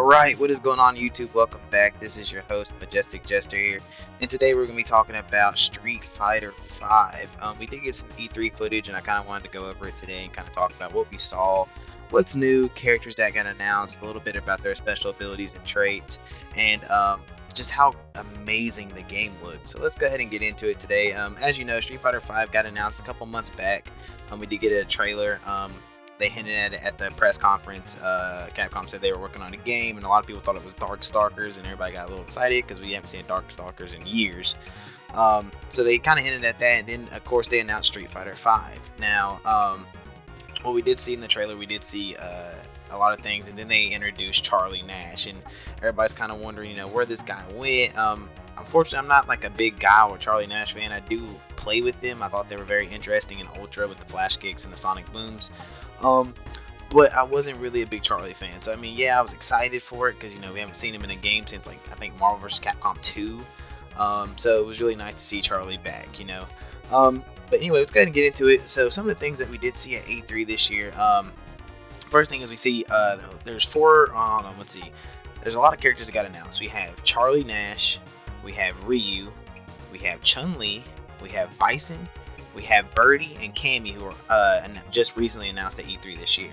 Alright, what is going on YouTube? Welcome back. This is your host, Majestic Jester here. And today we're going to be talking about Street Fighter 5. We did get some E3 footage and I kind of wanted to go over it today and kind of talk about what we saw, what's new, characters that got announced, a little bit about their special abilities and traits, and just how amazing the game looks. So let's go ahead and get into it today. As you know, Street Fighter 5 got announced a couple months back. We did get a trailer. They hinted at it at the press conference. Capcom said they were working on a game, and a lot of people thought it was Darkstalkers, and everybody got a little excited because we haven't seen Darkstalkers in years. So they kind of hinted at that, and then of course they announced Street Fighter 5. Now, what we did see in the trailer, we did see a lot of things, and then they introduced Charlie Nash, and everybody's kind of wondering, where this guy went. Unfortunately, I'm not like a big guy or Charlie Nash fan. I do play with them. I thought they were very interesting in Ultra with the flash kicks and the sonic booms. But I wasn't really a big Charlie fan. So I mean, yeah, I was excited for it because we haven't seen him in a game since like I think Marvel vs. Capcom 2. So it was really nice to see Charlie back. But anyway, let's go ahead and get into it. So some of the things that we did see at E3 this year. First thing is we see there's four. Let's see. There's a lot of characters that got announced. We have Charlie Nash, we have Ryu, we have Chun-Li, we have Bison, we have Birdie and Cammy, who are just recently announced at E3 this year.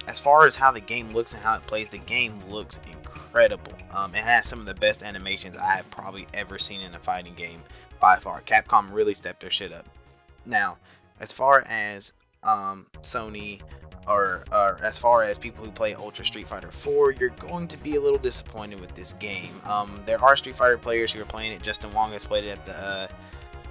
As far as how the game looks and how it plays, the game looks incredible. It has some of the best animations I have probably ever seen in a fighting game by far. Capcom really stepped their shit up. Now, as far as Sony or as far as people who play Ultra Street Fighter 4, you're going to be a little disappointed with this game. There are Street Fighter players who are playing it. Justin Wong has played it at the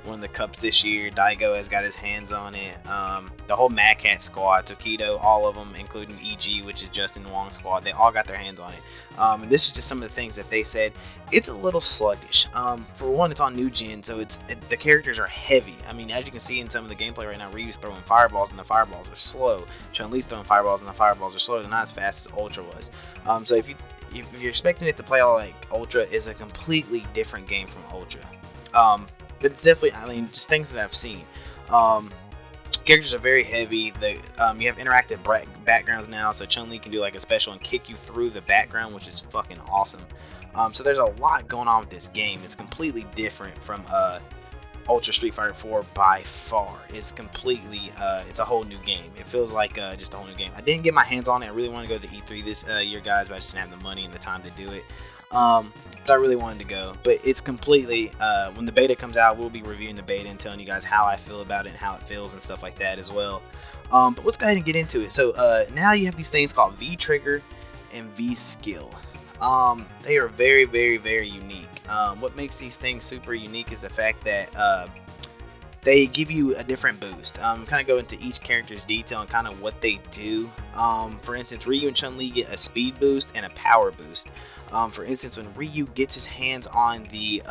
one of the cups this year. Daigo has got his hands on it. The whole Mad Cat squad, Tokido, all of them, including EG, which is Justin Wong's squad, they all got their hands on it. And this is just some of the things that they said. It's a little sluggish. For one, it's on new gen, so the characters are heavy. I mean, as you can see in some of the gameplay right now, Ryu's throwing fireballs and the fireballs are slow. Chun-Li's throwing fireballs and the fireballs are slow. They're not as fast as Ultra was. So if you're expecting it to play all like Ultra, it's a completely different game from Ultra. But it's definitely, I mean, just things that I've seen. Characters are very heavy. You have interactive backgrounds now, so Chun-Li can do like a special and kick you through the background, which is fucking awesome. So there's a lot going on with this game. It's completely different from Ultra Street Fighter 4 by far. It's completely, it's a whole new game. It feels like just a whole new game. I didn't get my hands on it. I really wanted to go to the E3 this year, guys, but I just didn't have the money and the time to do it. But I really wanted to go. But it's completely, when the beta comes out, we'll be reviewing the beta and telling you guys how I feel about it and how it feels and stuff like that as well. But let's go ahead and get into it. So now you have these things called V-Trigger and V-Skill. They are very, very, very unique. What makes these things super unique is the fact that they give you a different boost. Kind of go into each character's detail and kind of what they do. For instance, Ryu and Chun-Li get a speed boost and a power boost. For instance, when Ryu gets his hands on the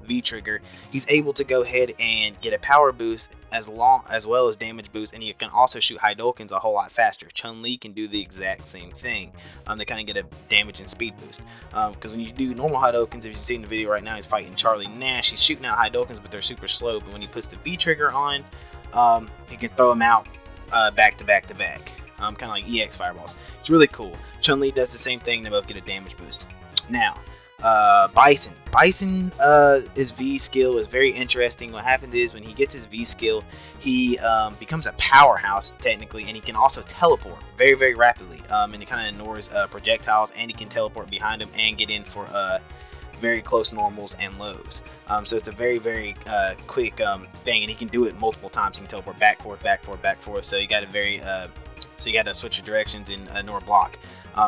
V-Trigger, he's able to go ahead and get a power boost as well as damage boost, and you can also shoot Hadoukens a whole lot faster. Chun-Li can do the exact same thing. They kind of get a damage and speed boost. Because when you do normal Hadoukens, if you see in the video right now, he's fighting Charlie Nash. He's shooting out Hadoukens, but they're super slow. But when he puts the V-Trigger on, he can throw them out back to back to back. Kind of like EX fireballs. It's really cool. Chun-Li does the same thing. They both get a damage boost. Now, Bison. His V skill is very interesting. What happens is when he gets his V skill, he becomes a powerhouse technically, and he can also teleport very, very rapidly. And he kind of ignores projectiles, and he can teleport behind him and get in for very close normals and lows. So it's a very, very quick thing, and he can do it multiple times. He can teleport back, forth, back, forth, back, forth. So you got to switch your directions and ignore block.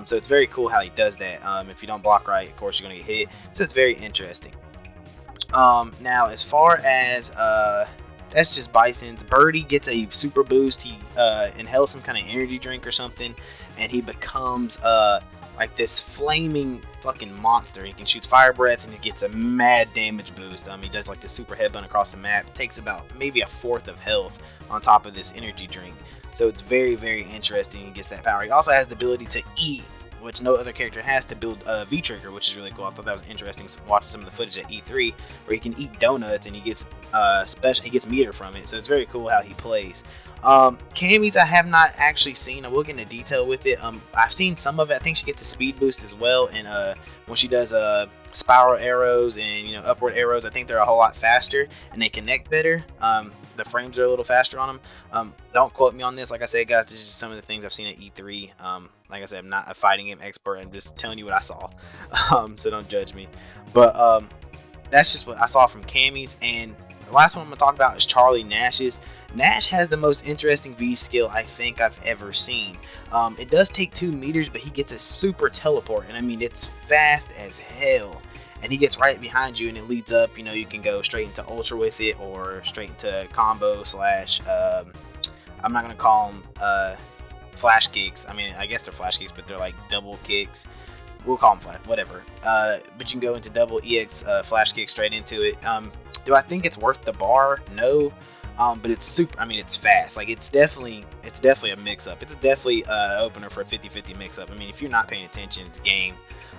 So it's very cool how he does that. If you don't block right, of course you're going to get hit. So it's very interesting. Now, as far as that's just Bison's. Birdie gets a super boost. He inhales some kind of energy drink or something, and he becomes like this flaming fucking monster. He can shoot fire breath, and he gets a mad damage boost. He does like the super headbutt across the map. It takes about maybe a fourth of health on top of this energy drink. So it's very, very interesting. He gets that power. He also has the ability to eat, which no other character has, to build a V-Trigger, which is really cool. I thought that was interesting watching some of the footage at E3 where he can eat donuts and he gets he gets meter from it. So it's very cool how he plays. Cammy's I have not actually seen. I will get into detail with it. I've seen some of it. I think she gets a speed boost as well, and when she does spiral arrows and upward arrows, I think they're a whole lot faster and they connect better. The frames are a little faster on them. Don't quote me on this. Like I said, guys, this is just some of the things I've seen at E3. Like I said, I'm not a fighting game expert. I'm just telling you what I saw. So don't judge me. But that's just what I saw from Cammy's. And the last one I'm going to talk about is Charlie Nash's. Nash has the most interesting V skill I think I've ever seen. It does take 2 meters, but he gets a super teleport, and I mean it's fast as hell. And he gets right behind you, and it leads up. You can go straight into Ultra with it, or straight into combo slash. I'm not gonna call them flash kicks. I mean, I guess they're flash kicks, but they're like double kicks. We'll call them flash, whatever. But you can go into double EX flash kick straight into it. Do I think it's worth the bar? No. But it's super. I mean, it's fast. Like it's definitely a mix-up. It's definitely an opener for a 50-50 mix-up. I mean, if you're not paying attention, it's a game.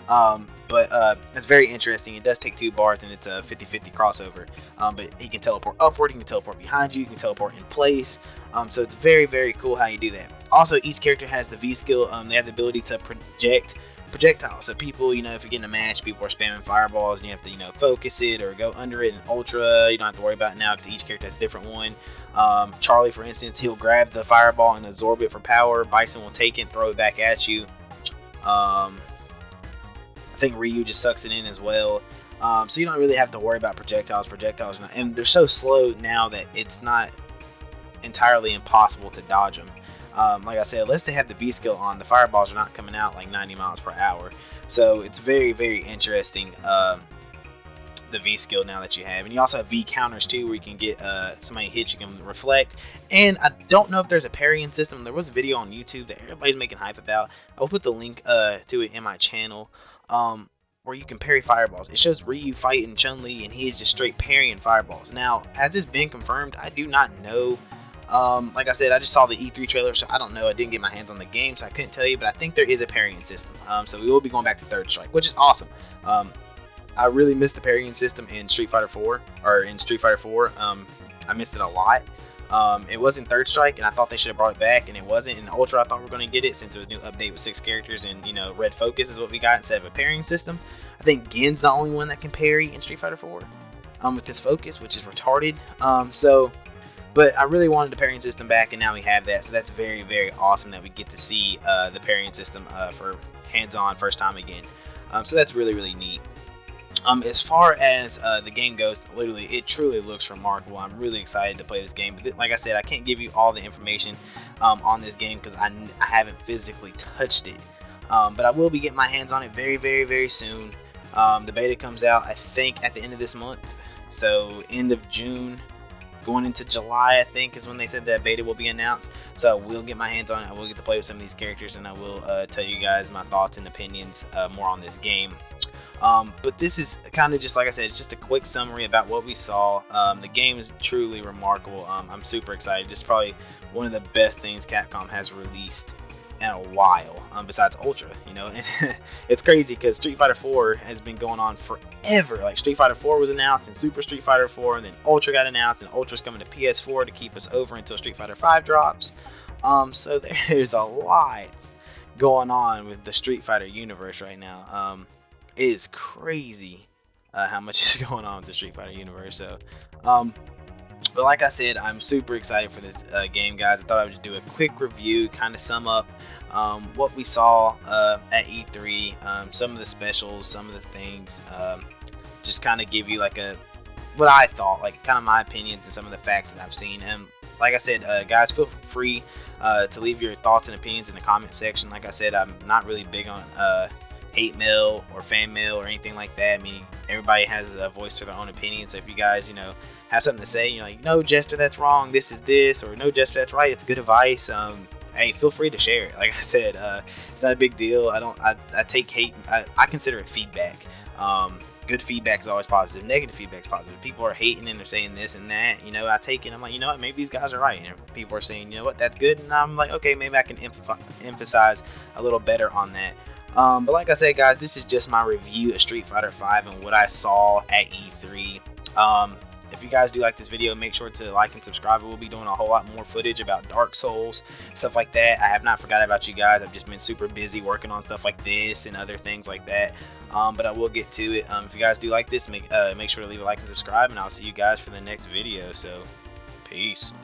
But it's very interesting. It does take 2 bars, and it's a 50-50 crossover. But he can teleport upward. He can teleport behind you. You can teleport in place. So it's very, very cool how you do that. Also, each character has the V skill. They have the ability to projectiles. So people, if you're getting a match, people are spamming fireballs, and you have to, focus it or go under it. And Ultra, you don't have to worry about it now because each character has a different one. Charlie, for instance, he'll grab the fireball and absorb it for power. Bison will take it and throw it back at you. I think Ryu just sucks it in as well. So you don't really have to worry about projectiles. Projectiles are not, and they're so slow now that it's not entirely impossible to dodge them. Like I said, unless they have the V skill on, the fireballs are not coming out like 90 miles per hour. So it's very, very interesting, the V skill now that you have. And you also have V counters too, where you can get somebody hits, you can reflect. And I don't know if there's a parrying system. There was a video on YouTube that everybody's making hype about. I'll put the link to it in my channel, where you can parry fireballs. It shows Ryu fighting Chun-Li, and he is just straight parrying fireballs. Now, has this been confirmed? I do not know. Like I said, I just saw the E3 trailer, so I don't know. I didn't get my hands on the game, so I couldn't tell you, but I think there is a parrying system. So we will be going back to Third Strike, which is awesome. I really missed the parrying system in Street Fighter 4, or in Street Fighter 4. I missed it a lot. It was in Third Strike, and I thought they should have brought it back, and it wasn't. In the Ultra, I thought we were going to get it since it was a new update with 6 characters, and Red Focus is what we got instead of a parrying system. I think Gen's the only one that can parry in Street Fighter 4 with this focus, which is retarded. But I really wanted the parrying system back, and now we have that. So that's very, very awesome that we get to see the parrying system for hands-on first time again. So that's really, really neat. As far as the game goes, literally, it truly looks remarkable. I'm really excited to play this game. But like I said, I can't give you all the information on this game because I haven't physically touched it. But I will be getting my hands on it very, very, very soon. The beta comes out, I think, at the end of this month. So end of June. Going into July, I think, is when they said that beta will be announced. So I will get my hands on it. I will get to play with some of these characters, and I will tell you guys my thoughts and opinions more on this game. But this is kind of just, like I said, it's just a quick summary about what we saw. The game is truly remarkable. I'm super excited. It's probably one of the best things Capcom has released in a while, besides Ultra. It's crazy because Street Fighter 4 has been going on forever. Like Street Fighter 4 was announced, and Super Street Fighter 4, and then Ultra got announced, and Ultra's coming to PS4 to keep us over until Street Fighter 5 drops. So there's a lot going on with the Street Fighter universe right now. It is crazy how much is going on with the Street Fighter universe. So, but like I said, I'm super excited for this game, guys. I thought I would just do a quick review, kind of sum up what we saw at E3, some of the specials, some of the things, just kind of give you like what I thought, like kind of my opinions and some of the facts that I've seen. And like I said, guys, feel free to leave your thoughts and opinions in the comment section. Like I said, I'm not really big on hate mail or fan mail or anything like that. I mean, everybody has a voice to their own opinion. So if you guys, have something to say, no, Jester, that's wrong, this is this, or no, Jester, that's right, it's good advice. Hey, feel free to share it. Like I said, it's not a big deal. I take hate. I consider it feedback. Good feedback is always positive. Negative feedback is positive. People are hating and they're saying this and that. I take it. I'm like, what? Maybe these guys are right. And people are saying, what? That's good. And I'm like, okay, maybe I can emphasize a little better on that. But like I said, guys, this is just my review of Street Fighter V and what I saw at E3. if you guys do like this video, make sure to like and subscribe. We'll be doing a whole lot more footage about Dark Souls, stuff like that. I have not forgot about you guys. I've just been super busy working on stuff like this and other things like that. But I will get to it. If you guys do like this, make sure to leave a like and subscribe, and I'll see you guys for the next video. So, peace.